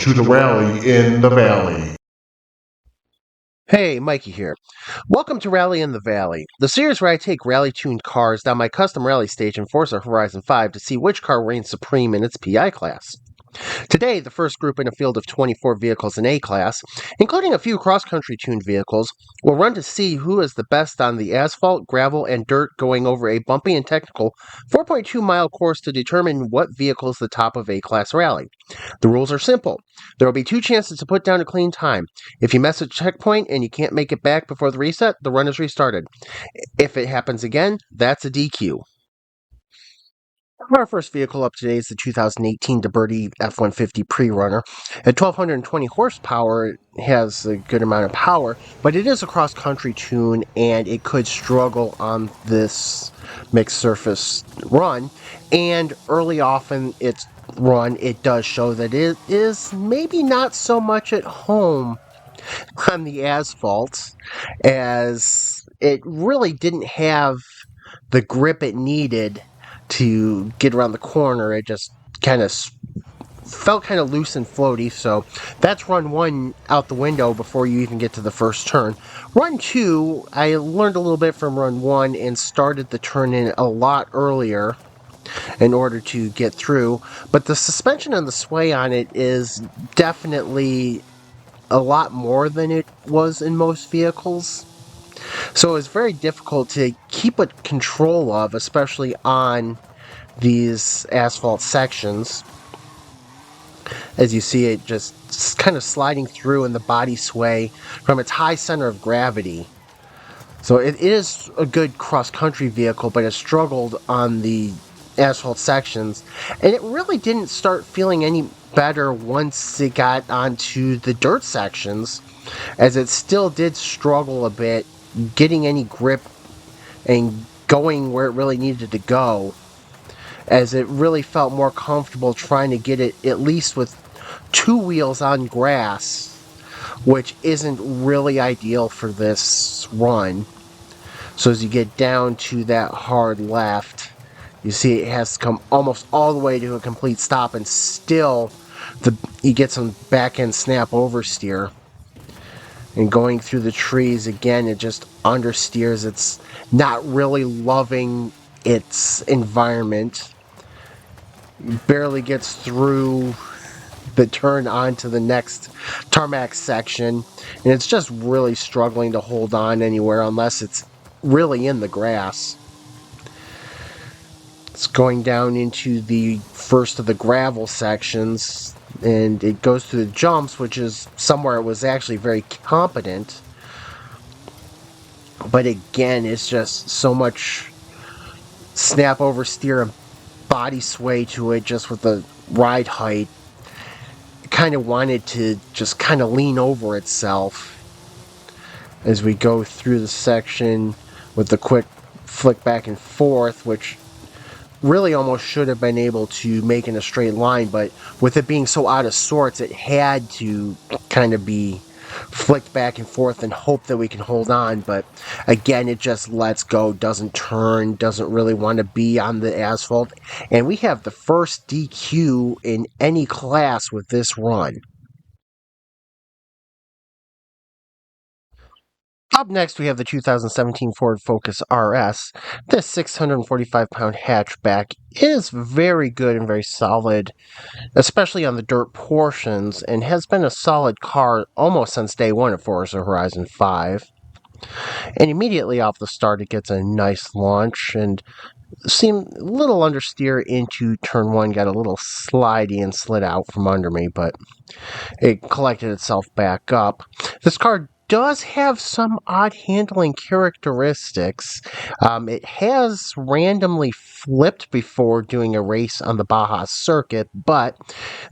to the rally in the valley. Hey, Mikey here. Welcome to Rally in the Valley, the series where I take rally-tuned cars down my custom rally stage in Forza Horizon 5 to see which car reigns supreme in its PI class. Today, the first group in a field of 24 vehicles in A-Class, including a few cross-country tuned vehicles, will run to see who is the best on the asphalt, gravel, and dirt going over a bumpy and technical 4.2-mile course to determine what vehicle is the top of A-Class rally. The rules are simple. There will be 2 chances to put down a clean time. If you miss a checkpoint and you can't make it back before the reset, the run is restarted. If it happens again, that's a DQ. Our first vehicle up today is the 2018 DeBerti F-150 Pre-Runner. At 1,220 horsepower, it has a good amount of power, but it is a cross-country tune, and it could struggle on this mixed surface run. And early off in its run, it does show that it is maybe not so much at home on the asphalt, as it really didn't have the grip it needed to get around the corner. It just kind of felt kind of loose and floaty, so that's run 1 out the window before you even get to the first turn. Run 2, I learned a little bit from run 1 and started the turn in a lot earlier in order to get through, but the suspension and the sway on it is definitely a lot more than it was in most vehicles. So it's very difficult to keep a control of, especially on these asphalt sections. As you see it just kind of sliding through in the body sway from its high center of gravity. So it is a good cross-country vehicle, but it struggled on the asphalt sections. And it really didn't start feeling any better once it got onto the dirt sections, as it still did struggle a bit getting any grip and going where it really needed to go, as it really felt more comfortable trying to get it at least with 2 wheels on grass, which isn't really ideal for this run. So as you get down to that hard left, you see it has to come almost all the way to a complete stop, and still you get some back end snap oversteer. And going through the trees again, it just understeers. It's not really loving its environment. Barely gets through the turn onto the next tarmac section, and it's just really struggling to hold on anywhere unless it's really in the grass. It's going down into the first of the gravel sections, and it goes through the jumps, which is somewhere it was actually very competent. But again, it's just so much snap oversteer and body sway to it, just with the ride height. It kind of wanted to just kind of lean over itself as we go through the section with the quick flick back and forth, which really almost should have been able to make in a straight line, but with it being so out of sorts, it had to kind of be flicked back and forth and hope that we can hold on. But again, it just lets go, doesn't turn, doesn't really want to be on the asphalt, and we have the first DQ in any class with this run. Up next, we have the 2017 Ford Focus RS. This 645-pound hatchback is very good and very solid, especially on the dirt portions, and has been a solid car almost since day 1 of Forza Horizon 5. And immediately off the start, it gets a nice launch and seemed a little understeer into turn 1, got a little slidey and slid out from under me, but it collected itself back up. This car does have some odd handling characteristics. It has randomly flipped before doing a race on the Baja circuit, but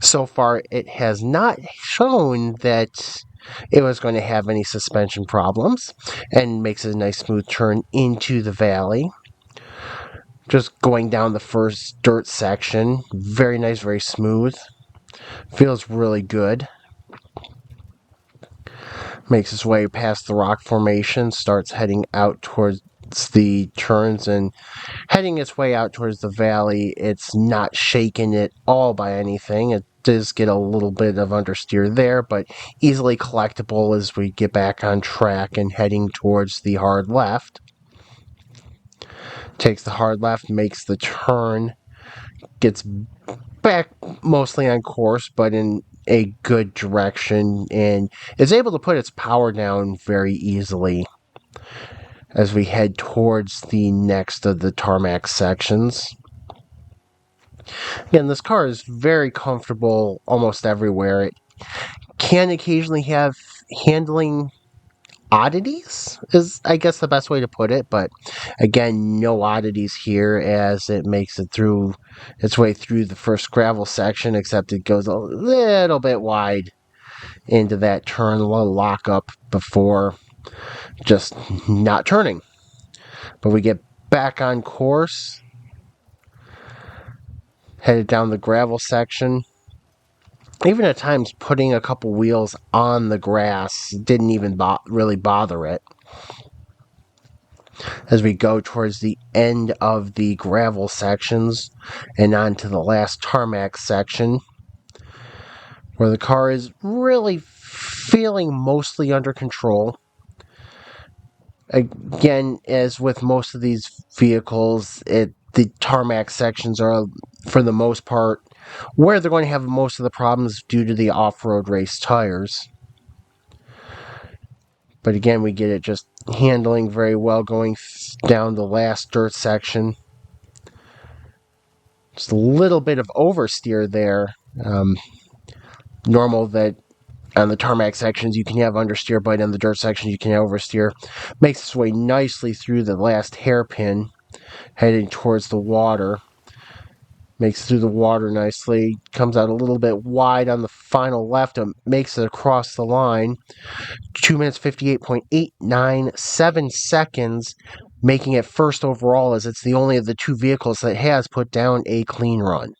so far it has not shown that it was going to have any suspension problems, and makes a nice smooth turn into the valley. Just going down the first dirt section, very nice, very smooth. Feels really good. Makes its way past the rock formation, starts heading out towards gets the turns and heading its way out towards the valley. It's not shaken at all by anything. It does get a little bit of understeer there, but easily collectible as we get back on track and heading towards the hard left. Takes the hard left, makes the turn, gets back mostly on course, but in a good direction, and is able to put its power down very easily as we head towards the next of the tarmac sections. Again, this car is very comfortable almost everywhere. It can occasionally have handling oddities, is I guess the best way to put it, but again, no oddities here as it makes it through its way through the first gravel section, except it goes a little bit wide into that turn, a little lockup before just not turning. But we get back on course, headed down the gravel section. Even at times putting a couple wheels on the grass didn't even really bother it. As we go towards the end of the gravel sections and on to the last tarmac section, where the car is really feeling mostly under control. Again, as with most of these vehicles, the tarmac sections are, for the most part, where they're going to have most of the problems due to the off-road race tires. But again, we get it just handling very well going down the last dirt section. Just a little bit of oversteer there. Normal that on the tarmac sections you can have understeer, but in the dirt sections you can have oversteer. Makes its way nicely through the last hairpin, heading towards the water. Makes it through the water nicely. Comes out a little bit wide on the final left and makes it across the line. 2 minutes 58.897 seconds, making it first overall as it's the only of the two vehicles that has put down a clean run.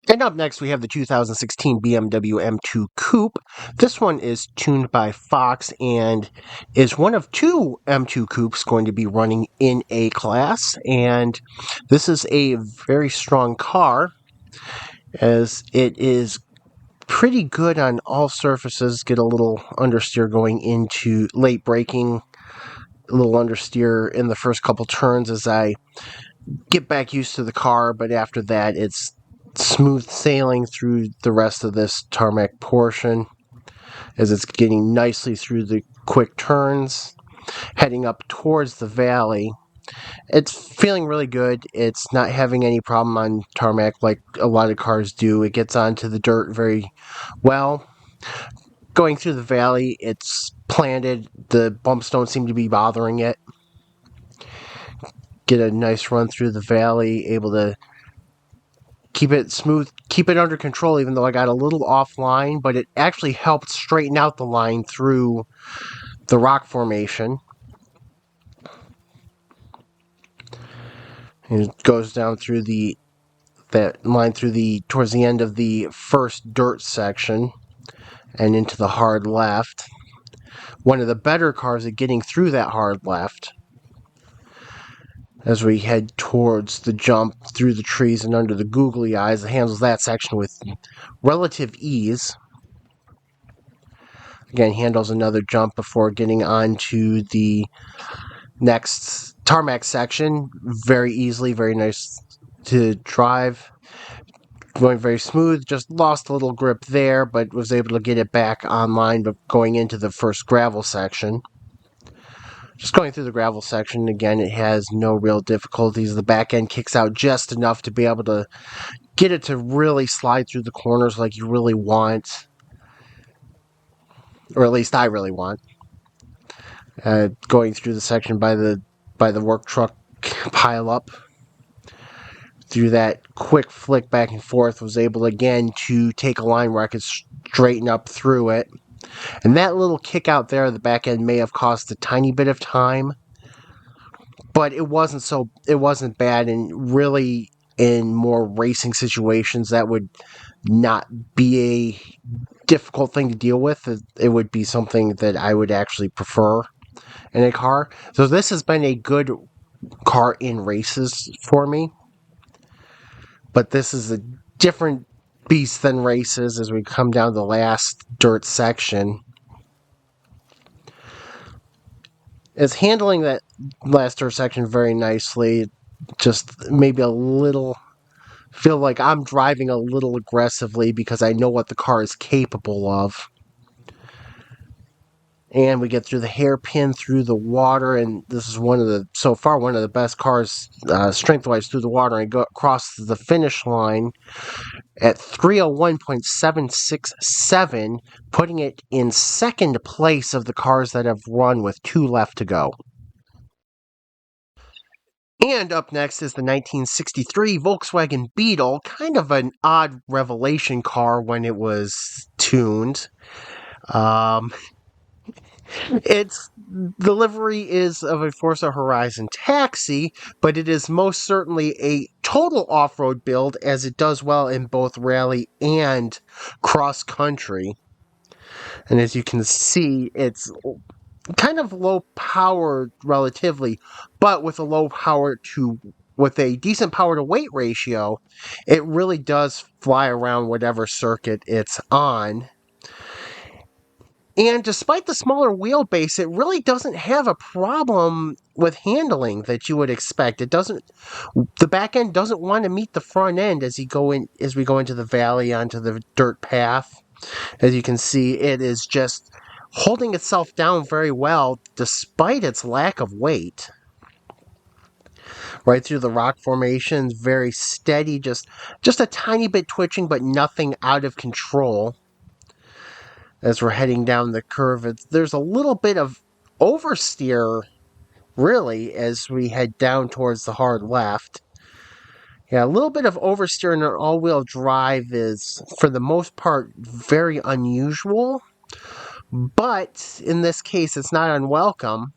And up next, we have the 2016 BMW M2 Coupe. This one is tuned by Fox and is one of two M2 Coupes going to be running in A class. And this is a very strong car, as it is pretty good on all surfaces. Get a little understeer going into late braking, a little understeer in the first couple turns as I get back used to the car, but after that it's smooth sailing through the rest of this tarmac portion as it's getting nicely through the quick turns, heading up towards the valley. It's feeling really good. It's not having any problem on tarmac like a lot of cars do. It gets onto the dirt very well. Going through the valley, it's planted. The bumps don't seem to be bothering it. Get a nice run through the valley, able to keep it smooth, keep it under control, even though I got a little offline, but it actually helped straighten out the line through the rock formation. And it goes down through that line towards the end of the first dirt section and into the hard left. One of the better cars at getting through that hard left as we head towards the jump through the trees and under the googly eyes. It handles that section with relative ease. Again, handles another jump before getting onto the next tarmac section very easily, very nice to drive. Going very smooth, just lost a little grip there, but was able to get it back online but going into the first gravel section. Just going through the gravel section, again, it has no real difficulties. The back end kicks out just enough to be able to get it to really slide through the corners like you really want. Or at least I really want. Going through the section by the work truck pile up. Through that quick flick back and forth, was able again to take a line where I could straighten up through it. And that little kick out there at the back end may have cost a tiny bit of time, but it wasn't bad, and really in more racing situations that would not be a difficult thing to deal with. It would be something that I would actually prefer. in a car. So this has been a good car in races for me. But this is a different beast than races as we come down the last dirt section. It's handling that last dirt section very nicely. Just maybe a little feel like I'm driving a little aggressively because I know what the car is capable of. And we get through the hairpin through the water, and this is so far one of the best cars strength-wise through the water. And go across the finish line at 301.767, putting it in second place of the cars that have run with 2 left to go. And up next is the 1963 Volkswagen Beetle, kind of an odd revelation car when it was tuned. Its delivery is of a Forza Horizon taxi, but it is most certainly a total off-road build as it does well in both rally and cross-country. And as you can see, it's kind of low power relatively, but with a decent power to weight ratio, it really does fly around whatever circuit it's on. And despite the smaller wheelbase, it really doesn't have a problem with handling that you would expect. The back end doesn't want to meet the front end as we go into the valley onto the dirt path. As you can see, it is just holding itself down very well despite its lack of weight. Right through the rock formations, very steady, just a tiny bit twitching, but nothing out of control. As we're heading down the curve, there's a little bit of oversteer, really, as we head down towards the hard left. Yeah, a little bit of oversteer in an all-wheel drive is, for the most part, very unusual. But in this case, it's not unwelcome,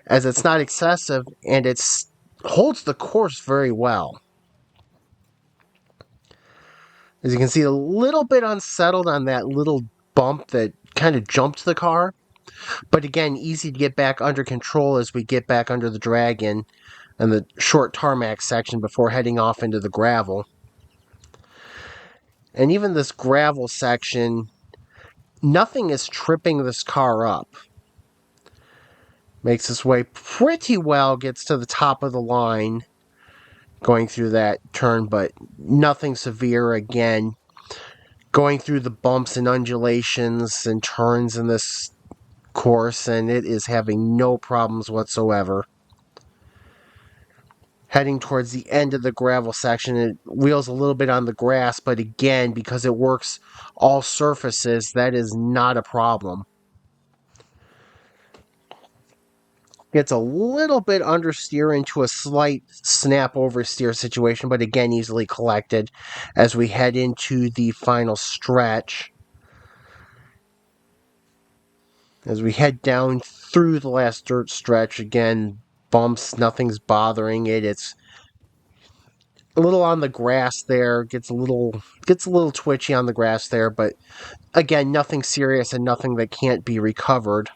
as it's not excessive, and it holds the course very well. As you can see, a little bit unsettled on that little bump that kind of jumped the car. But again, easy to get back under control as we get back under the dragon and the short tarmac section before heading off into the gravel. And even this gravel section, nothing is tripping this car up. Makes its way pretty well, gets to the top of the line going through that turn, but nothing severe again. Going through the bumps and undulations and turns in this course, and it is having no problems whatsoever. Heading towards the end of the gravel section, it wheels a little bit on the grass, but again, because it works all surfaces, that is not a problem. Gets a little bit understeer into a slight snap oversteer situation, but again, easily collected as we head into the final stretch. As we head down through the last dirt stretch, again, bumps, nothing's bothering it. It's a little on the grass there, gets a little twitchy on the grass there, but again, nothing serious and nothing that can't be recovered.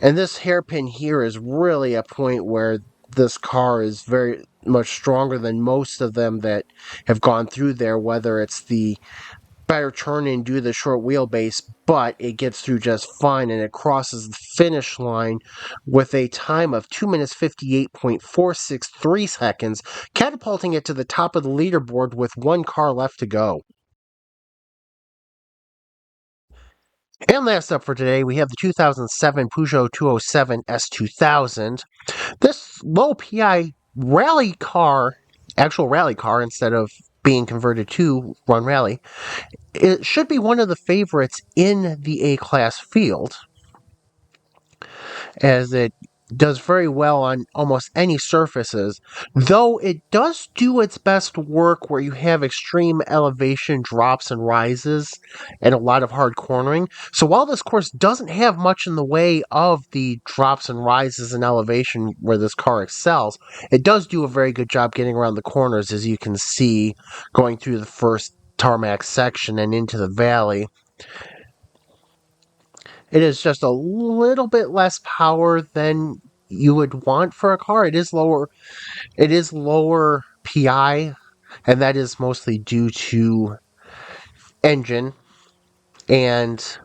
And this hairpin here is really a point where this car is very much stronger than most of them that have gone through there, whether it's the better turn in due to the short wheelbase, but it gets through just fine and it crosses the finish line with a time of 2 minutes 58.463 seconds, catapulting it to the top of the leaderboard with one car left to go. And last up for today, we have the 2007 Peugeot 207 S2000. This low PI actual rally car instead of being converted to run rally, it should be one of the favorites in the A-Class field, as it does very well on almost any surfaces, though it does do its best work where you have extreme elevation drops and rises and a lot of hard cornering. So while this course doesn't have much in the way of the drops and rises and elevation where this car excels, it does do a very good job getting around the corners, as you can see going through the first tarmac section and into the valley. It is just a little bit less power than you would want for a car. It is lower. It is lower PI, and that is mostly due to engine. And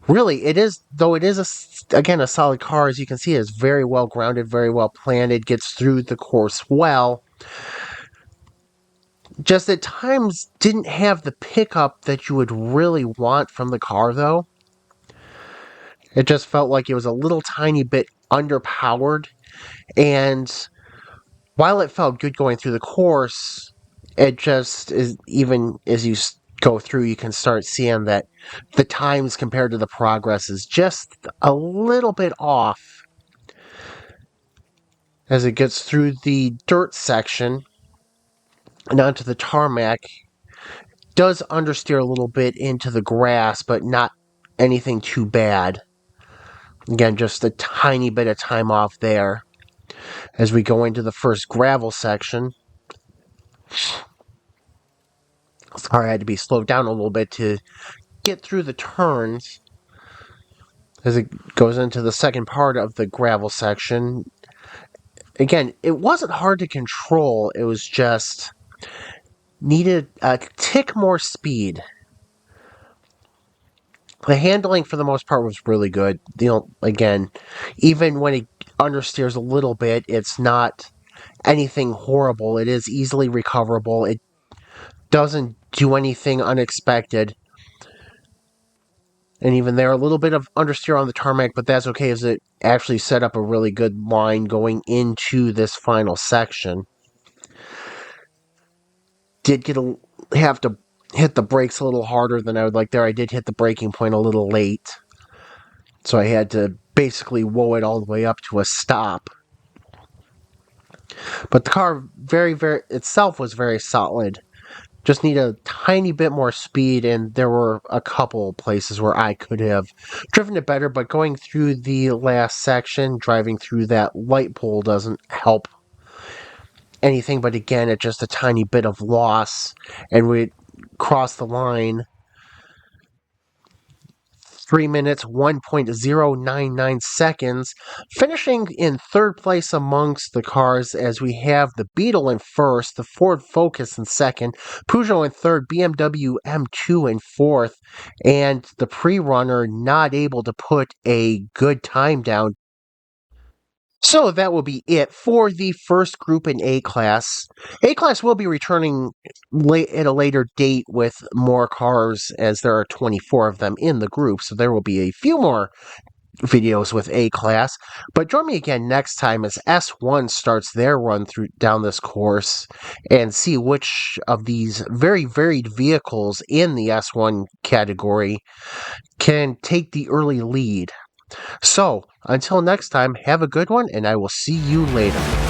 really, it is, though it is again a solid car. As you can see, it's very well grounded, very well planned. It gets through the course well. Just at times didn't have the pickup that you would really want from the car, though. It just felt like it was a little tiny bit underpowered. And while it felt good going through the course, it just is, even as you go through, you can start seeing that the times compared to the progress is just a little bit off as it gets through the dirt section and onto the tarmac. Does understeer a little bit into the grass, but not anything too bad. Again, just a tiny bit of time off there. As we go into the first gravel section, sorry, I had to be slowed down a little bit to get through the turns. As it goes into the second part of the gravel section, again, it wasn't hard to control. It was just needed a tick more speed. The handling, for the most part, was really good. Again, even when it understeers a little bit, it's not anything horrible. It is easily recoverable. It doesn't do anything unexpected. And even there, a little bit of understeer on the tarmac, but that's okay, as it actually set up a really good line going into this final section. Did have to hit the brakes a little harder than I would like there. I did hit the braking point a little late, so I had to basically whoa it all the way up to a stop. But the car itself was very solid. Just need a tiny bit more speed, and there were a couple places where I could have driven it better, but going through the last section, driving through that light pole doesn't help anything, but again, it's just a tiny bit of loss, and we crossed the line 3 minutes, 1.099 seconds, finishing in third place amongst the cars as we have the Beetle in first, the Ford Focus in second, Peugeot in third, BMW M2 in fourth, and the pre-runner not able to put a good time down. So that will be it for the first group in A-Class. A-Class will be returning at a later date with more cars, as there are 24 of them in the group, so there will be a few more videos with A-Class. But join me again next time as S1 starts their run through down this course and see which of these very varied vehicles in the S1 category can take the early lead. So, until next time, have a good one, and I will see you later.